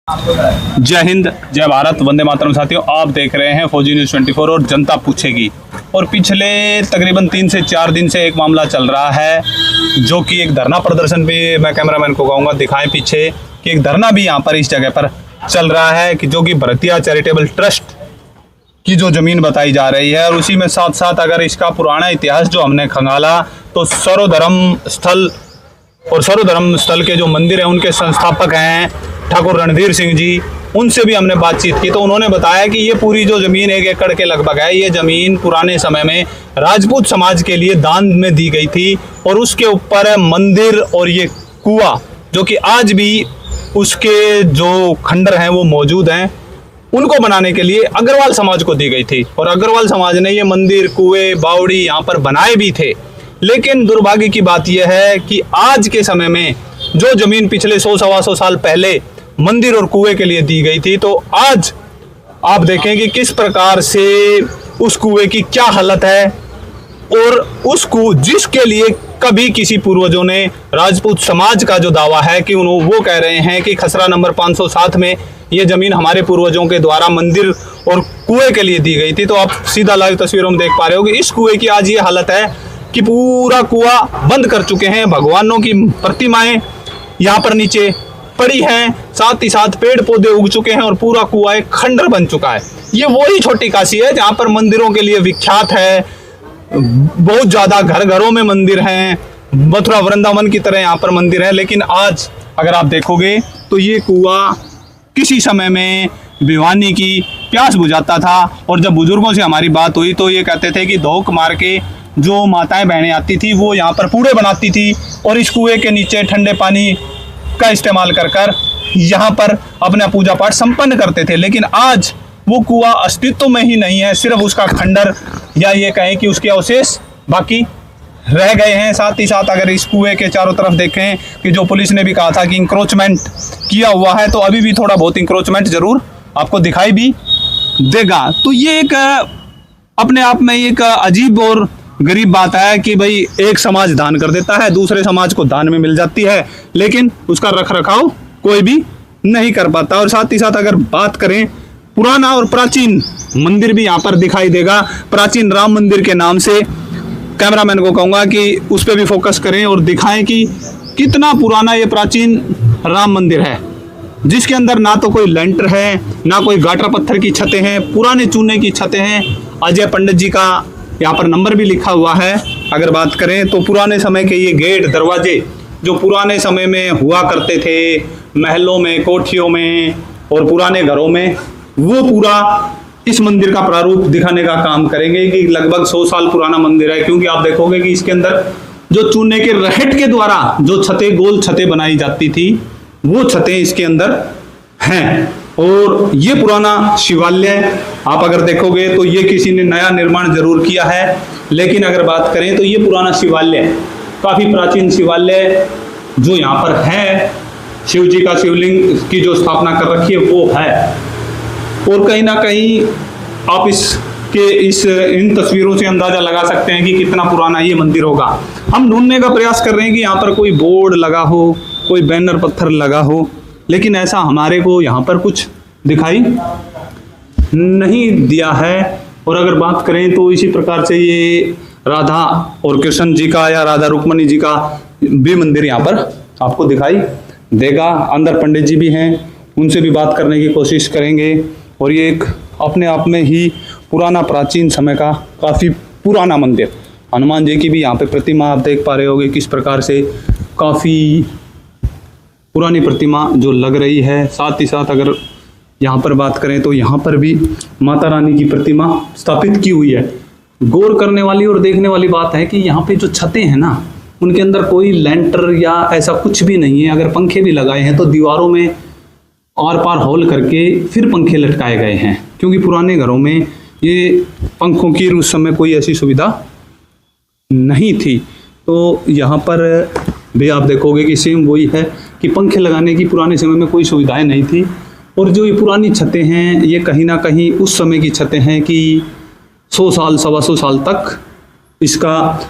जय हिंद, जय भारत, वंदे मातरम। साथियों, आप देख रहे हैं फौजी न्यूज़ 24 और जनता पूछेगी। और पिछले तकरीबन 3 से 4 दिन से एक मामला चल रहा है, जो कि एक धरना प्रदर्शन भी, मैं कैमरामैन को कहूँगा दिखाएं पीछे, कि एक धरना भी यहाँ पर इस जगह पर चल रहा है, कि जो कि भरतिया चैरिटेबल ट्रस्ट की जो ज़मीन बताई जा रही है। और उसी में साथ साथ अगर इसका पुराना इतिहास जो हमने खंगाला, तो सर्वधर्म स्थल के जो मंदिर हैं उनके संस्थापक हैं ठाकुर रणधीर सिंह जी, उनसे भी हमने बातचीत की। तो उन्होंने बताया कि ये पूरी जो ज़मीन 1 एकड़ के लगभग है, ये ज़मीन पुराने समय में राजपूत समाज के लिए दान में दी गई थी। और उसके ऊपर मंदिर और ये कुआं, जो कि आज भी उसके जो खंडर हैं वो मौजूद हैं, उनको बनाने के लिए अग्रवाल समाज को दी गई थी। और अग्रवाल समाज ने ये मंदिर, कुएं, बावड़ी यहाँ पर बनाए भी थे। लेकिन दुर्भाग्य की बात यह है कि आज के समय में जो ज़मीन पिछले 100-125 साल पहले मंदिर और कुएं के लिए दी गई थी, तो आज आप देखें कि किस प्रकार से उस कुएं की क्या हालत है। और उस जिसके लिए कभी किसी पूर्वजों ने, राजपूत समाज का जो दावा है कि वो कह रहे हैं कि खसरा नंबर 507 में ये ज़मीन हमारे पूर्वजों के द्वारा मंदिर और कुएं के लिए दी गई थी। तो आप सीधा लाइव तस्वीरों में देख पा रहे हो कि इस कुएं की आज ये हालत है कि पूरा कुआं बंद कर चुके हैं। भगवानों की प्रतिमाएं यहाँ पर नीचे पड़ी हैं, साथ ही साथ पेड़ पौधे उग चुके हैं और पूरा कुआं एक खंडर बन चुका है। ये वही छोटी काशी है जहाँ पर मंदिरों के लिए विख्यात है, बहुत ज़्यादा घर घरों में मंदिर हैं, मथुरा वृंदावन की तरह यहाँ पर मंदिर है। लेकिन आज अगर आप देखोगे तो ये कुआं किसी समय में भिवानी की प्यास बुझाता था। और जब बुजुर्गों से हमारी बात हुई तो ये कहते थे कि धोख मार के जो माताएं बहनें आती थी वो यहाँ पर पूड़े बनाती थी और इस कुएं के नीचे ठंडे पानी का इस्तेमाल कर यहाँ पर अपना पूजा पाठ संपन्न करते थे। लेकिन आज वो कुआं अस्तित्व में ही नहीं है, सिर्फ उसका खंडर या ये कहें कि उसके अवशेष बाकी रह गए हैं। साथ ही साथ अगर इस कुएं के चारों तरफ देखें कि जो पुलिस ने भी कहा था कि इंक्रोचमेंट किया हुआ है, तो अभी भी थोड़ा बहुत इंक्रोचमेंट जरूर आपको दिखाई भी देगा। तो ये एक अपने आप में एक अजीब और गरीब बात है कि भाई एक समाज दान कर देता है, दूसरे समाज को दान में मिल जाती है, लेकिन उसका रख रखाव कोई भी नहीं कर पाता। और साथ ही साथ अगर बात करें, पुराना और प्राचीन मंदिर भी यहाँ पर दिखाई देगा। प्राचीन राम मंदिर के नाम से कैमरामैन को कहूँगा कि उस पर भी फोकस करें और दिखाएं कि कितना पुराना ये प्राचीन राम मंदिर है, जिसके अंदर ना तो कोई लेंटर है, ना कोई गाटर पत्थर की छतें हैं, पुराने चूने की छतें हैं। अजय पंडित जी का यहाँ पर नंबर भी लिखा हुआ है। अगर बात करें तो पुराने समय के ये गेट, दरवाजे जो पुराने समय में हुआ करते थे महलों में, कोठियों में और पुराने घरों में, वो पूरा इस मंदिर का प्रारूप दिखाने का काम करेंगे कि लगभग 100 साल पुराना मंदिर है। क्योंकि आप देखोगे कि इसके अंदर जो चूने के रहट के द्वारा जो छतें, गोल छतें बनाई जाती थी, वो छतें इसके अंदर हैं। और ये पुराना शिवालय आप अगर देखोगे तो ये किसी ने नया निर्माण जरूर किया है, लेकिन अगर बात करें तो ये पुराना शिवालय, काफ़ी प्राचीन शिवालय जो यहाँ पर है, शिव जी का शिवलिंग की जो स्थापना कर रखी है वो है। और कहीं ना कहीं आप इन तस्वीरों से अंदाज़ा लगा सकते हैं कि कितना पुराना ये मंदिर होगा। हम ढूंढने का प्रयास कर रहे हैं कि यहाँ पर कोई बोर्ड लगा हो, कोई बैनर पत्थर लगा हो, लेकिन ऐसा हमारे को यहाँ पर कुछ दिखाई नहीं दिया है। और अगर बात करें तो इसी प्रकार से ये राधा और कृष्ण जी का या राधा रुक्मणी जी का भी मंदिर यहाँ पर आपको दिखाई देगा। अंदर पंडित जी भी हैं, उनसे भी बात करने की कोशिश करेंगे। और ये एक अपने आप में ही पुराना, प्राचीन समय का काफ़ी पुराना मंदिर। हनुमान जी की भी यहाँ पे प्रतिमा आप देख पा रहे होंगे किस प्रकार से काफ़ी पुरानी प्रतिमा जो लग रही है। साथ ही साथ अगर यहाँ पर बात करें तो यहाँ पर भी माता रानी की प्रतिमा स्थापित की हुई है। गौर करने वाली और देखने वाली बात है कि यहाँ पे जो छतें हैं ना, उनके अंदर कोई लेंटर या ऐसा कुछ भी नहीं है। अगर पंखे भी लगाए हैं तो दीवारों में आर पार होल करके फिर पंखे लटकाए गए हैं, क्योंकि पुराने घरों में ये पंखों की उस समय कोई ऐसी सुविधा नहीं थी। तो यहाँ पर भी आप देखोगे कि सेम वही है कि पंखे लगाने की पुराने समय में कोई सुविधाएं नहीं थी। और जो ये पुरानी छतें हैं, ये कहीं ना कहीं उस समय की छतें हैं कि 100 साल, 125 साल तक इसका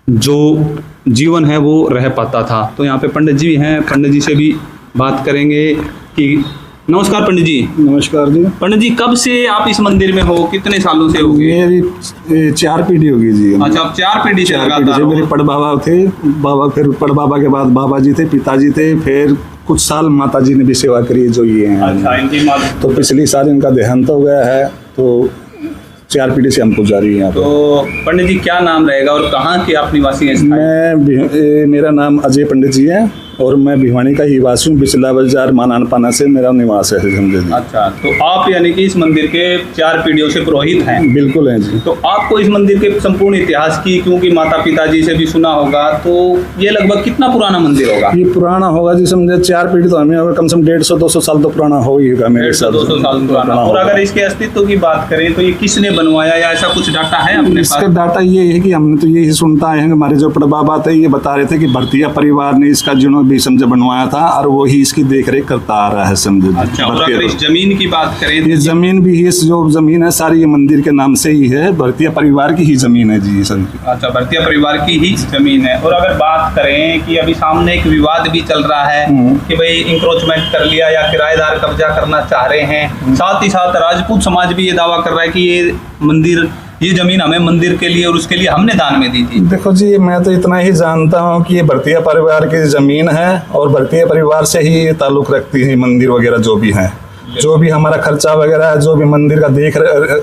जो जीवन है वो रह पाता था। तो यहाँ पे पंडित जी हैं, पंडित जी से भी बात करेंगे कि नमस्कार पंडित जी। नमस्कार जी। पंडित जी, कब से आप इस मंदिर में हो, कितने सालों से हो गए? मेरी 4 पीढ़ी होगी जी। अच्छा, आप 4 पीढ़ी से लगातार मेरे पड़ बाबा थे, बाबा, फिर पड़ बाबा के बाद बाबा जी थे, पिताजी थे, फिर कुछ साल माता जी ने भी सेवा करी जो ये हैं। अच्छा, इनकी माता। तो पिछली साल इनका देहांत हो गया है, तो 4 पीढ़ी से हम पुजारी हैं यहाँ पर। तो पंडित जी क्या नाम रहेगा और कहाँ के आप निवासी हैं? मेरा नाम अजय पंडित जी है और मैं भिवानी का ही वासी हूँ। बिचला बाजार मानानपाना से मेरा निवास है। समझे जी। अच्छा, तो आप यानी कि इस मंदिर के 4 पीढ़ियों से पुरोहित हैं? बिल्कुल हैं जी। तो आपको इस मंदिर के संपूर्ण इतिहास की, क्योंकि माता पिताजी से भी सुना होगा, तो ये लगभग कितना पुराना मंदिर होगा? ये पुराना होगा जी, समझे 4 पीढ़ी तो हमें होगा, कम से कम 150-200 साल तो पुराना हो ही होगा मेरे हिसाब से। 200 साल पुराना। और अगर इसके अस्तित्व की बात करें तो ये किसने बनवाया, या ऐसा कुछ डाटा है अपने पास? इसका डाटा ये है कि हमने तो यही सुनता है, हमारे जो बड़बाबा थे ये बता रहे थे कि भरतिया परिवार ने इसका जिन्हों भी समझे बनवाया था और वो ही इसकी देखरेख करता आ रहा है। समझे। अच्छा, और अगर इस जमीन की बात करें, ये जमीन भी, इस जो जमीन है सारी ये मंदिर के नाम से ही है, भरतिया परिवार की ही जमीन है जी। अच्छा, भरतिया परिवार की ही जमीन है। और अगर बात करें कि अभी सामने एक विवाद भी चल रहा है कि भाई इंक्रोचमेंट कर लिया या किराएदार कब्जा करना चाह रहे हैं, साथ ही साथ राजपूत समाज भी ये दावा कर रहा है कि ये मंदिर, ये जमीन हमें मंदिर के लिए और उसके लिए हमने दान में दी थी। देखो जी, मैं तो इतना ही जानता हूँ कि ये भरतिया परिवार की जमीन है और भरतिया परिवार से ही ये ताल्लुक रखती है मंदिर वगैरह जो भी है। जो भी हमारा खर्चा वगैरह है, जो भी मंदिर का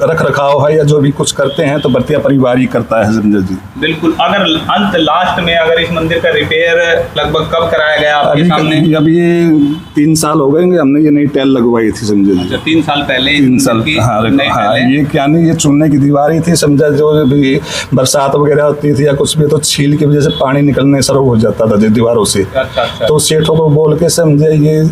रख रखाव है या जो भी कुछ करते हैं तो भरतिया परिवार ही करता है। समझे जी। बिल्कुल। अगर अंत लास्ट में अगर इस मंदिर का रिपेयर लगभग कब कराया गया आपके सामने? अभी ये 3 साल हो गए, हमने ये नई टाइल लगवाई थी। समझे जी। अच्छा, 3 साल पहले? 3 साल। हाँ, ये क्या नहीं, ये चूने की दीवार ही थी। समझा, जो भी बरसात वगैरह होती थी या कुछ भी, तो छील की वजह से पानी निकलने शुरू हो जाता था दीवारों से। अच्छा। तो सेठों को बोल के समझे ये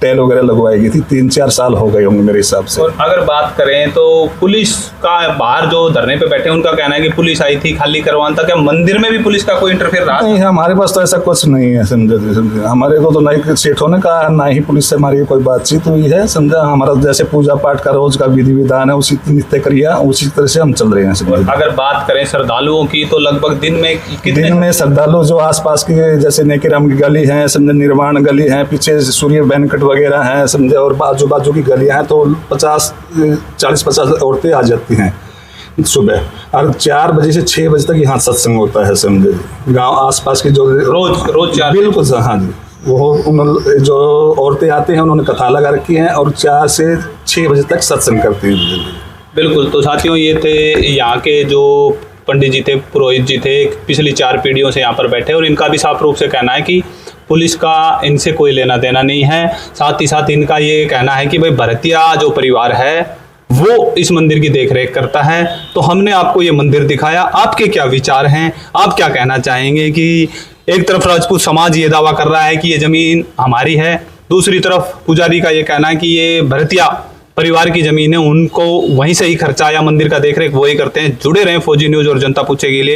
टेल वगैरह लगवाई गई थी। 3-4 साल हो गए होंगे मेरे हिसाब से। और अगर बात करें तो पुलिस का, बाहर जो धरने पे बैठे उनका कहना है कि पुलिस आई थी खाली करवाना था। क्या मंदिर में भी पुलिस का कोई इंटरफेयर रहा? नहीं, हमारे पास तो ऐसा कुछ नहीं है। समझे, हमारे को तो नहीं सेठों ने कहा, ना ही पुलिस से हमारी कोई बातचीत हुई है। समझा, हमारा जैसे पूजा पाठ का रोज का विधि विधान है उसी नित्य क्रिया उसी तरह से हम चल रहे हैं। अगर बात करें श्रद्धालुओं की तो लगभग दिन में श्रद्धालु जो आसपास की, जैसे नेकीराम की गली है, समझे निर्वाण गली है, पीछे सूर्य बैंकट वगैरह है, समझे, और बाजू की गलियां हैं, तो 40-50 औरतें आ जाती हैं सुबह। और 4 बजे से 6 बजे तक यहाँ सत्संग होता है। समझे, गांव आसपास के जो रोज 4? बिल्कुल। हाँ जी, वो जो औरतें आते हैं उन्होंने कथा लगा रखी है और 4 से 6 बजे तक सत्संग करती हैं। बिल्कुल। तो साथियों, ये थे यहाँ के जो पंडित जी थे, पुरोहित जी थे, पिछली 4 पीढ़ियों से यहाँ पर बैठे, और इनका भी साफ रूप से कहना है कि पुलिस का इनसे कोई लेना देना नहीं है। साथ ही साथ इनका ये कहना है कि भाई भरतिया जो परिवार है वो इस मंदिर की देखरेख करता है। तो हमने आपको ये मंदिर दिखाया, आपके क्या विचार हैं, आप क्या कहना चाहेंगे? कि एक तरफ राजपूत समाज ये दावा कर रहा है कि ये ज़मीन हमारी है, दूसरी तरफ पुजारी का ये कहना है कि ये भरतिया परिवार की ज़मीन है, उनको वहीं से ही खर्चा या मंदिर का देखरेख वही करते हैं। जुड़े रहें फौजी न्यूज़ और जनता पूछे के लिए।